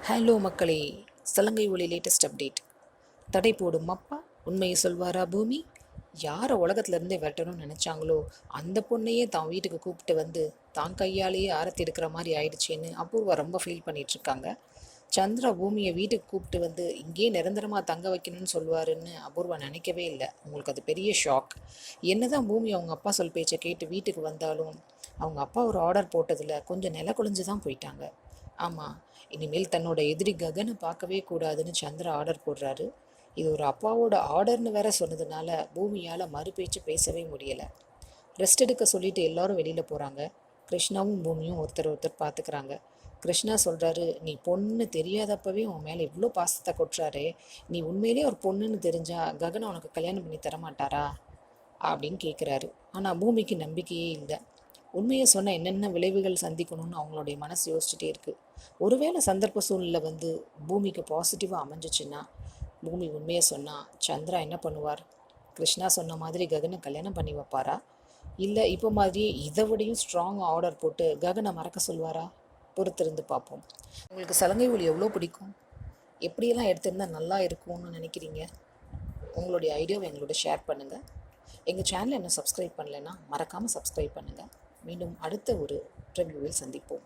Hello மக்களே, சலங்கை ஒலி லேட்டஸ்ட் அப்டேட். தடை போடும் அப்பா உண்மையை சொல்வாரா பூமி? யாரை உலகத்துலேருந்தே விரட்டணும்னு நினச்சாங்களோ அந்த பொண்ணையே தான் வீட்டுக்கு கூப்பிட்டு வந்து தான் கையாலேயே ஆரத்தி எடுக்கிற மாதிரி ஆயிடுச்சேன்னு அபூர்வா ரொம்ப ஃபீல் பண்ணிகிட்ருக்காங்க. சந்திரா பூமியை வீட்டுக்கு கூப்பிட்டு வந்து இங்கேயே நிரந்தரமாக தங்க வைக்கணும்னு சொல்லுவாருன்னு அபூர்வா நினைக்கவே இல்லை. உங்களுக்கு அது பெரிய ஷாக். என்னதான் பூமி அவங்க அப்பா சொல் பேச்சை கேட்டு வீட்டுக்கு வந்தாலும் அவங்க அப்பா ஒரு ஆர்டர் போட்டதில் கொஞ்சம் நில குலைஞ்சு தான் போயிட்டாங்க. ஆமாம், இனிமேல் தன்னோட எதிரி ககனை பார்க்கவே கூடாதுன்னு சந்திரா ஆர்டர் போடுறாரு. இது ஒரு அப்பாவோட ஆர்டர்னு வேற சொன்னதுனால பூமியால் மறுபேச்சு பேசவே முடியலை. ரெஸ்ட் எடுக்க சொல்லிட்டு எல்லாரும் வெளியில் போகிறாங்க. கிருஷ்ணாவும் பூமியும் ஒருத்தர் ஒருத்தர் பார்த்துக்கிறாங்க. கிருஷ்ணா சொல்கிறாரு, நீ பொண்ணு தெரியாதப்பவே உன் மேலே இவ்வளோ பாசத்தை கொட்டுறாரே, நீ உண்மையிலே ஒரு பொண்ணுன்னு தெரிஞ்சா ககனை உனக்கு கல்யாணம் பண்ணி தரமாட்டாரா அப்படின்னு கேட்குறாரு. ஆனால் பூமிக்கு நம்பிக்கையே இல்லை. உண்மையை சொன்னால் என்னென்ன விளைவுகள் சந்திக்கணும்னு அவங்களுடைய மனசு யோசிச்சுட்டே இருக்குது. ஒருவேளை சந்தர்ப்ப சூழ்நிலை வந்து பூமிக்கு பாசிட்டிவாக அமைஞ்சிச்சுன்னா, பூமி உண்மையை சொன்னால் சந்திரா என்ன பண்ணுவார்? கிருஷ்ணா சொன்ன மாதிரி ககனை கல்யாணம் பண்ணி வைப்பாரா? இல்லை இப்போ மாதிரியே இதை விடையும் ஸ்ட்ராங் ஆர்டர் போட்டு ககனை மறக்க சொல்வாரா? பொறுத்திருந்து பார்ப்போம். உங்களுக்கு சலங்கை ஒலி எவ்வளோ பிடிக்கும்? எப்படியெல்லாம் எடுத்திருந்தால் நல்லா இருக்கும்னு நினைக்கிறீங்க? உங்களுடைய ஐடியாவை எங்களோட ஷேர் பண்ணுங்கள். எங்கள் சேனலை இன்னும் சப்ஸ்கிரைப் பண்ணலைன்னா மறக்காமல் சப்ஸ்கிரைப் பண்ணுங்கள். மீண்டும் அடுத்த ஒரு ரிவ்யூவில் சந்திப்போம்.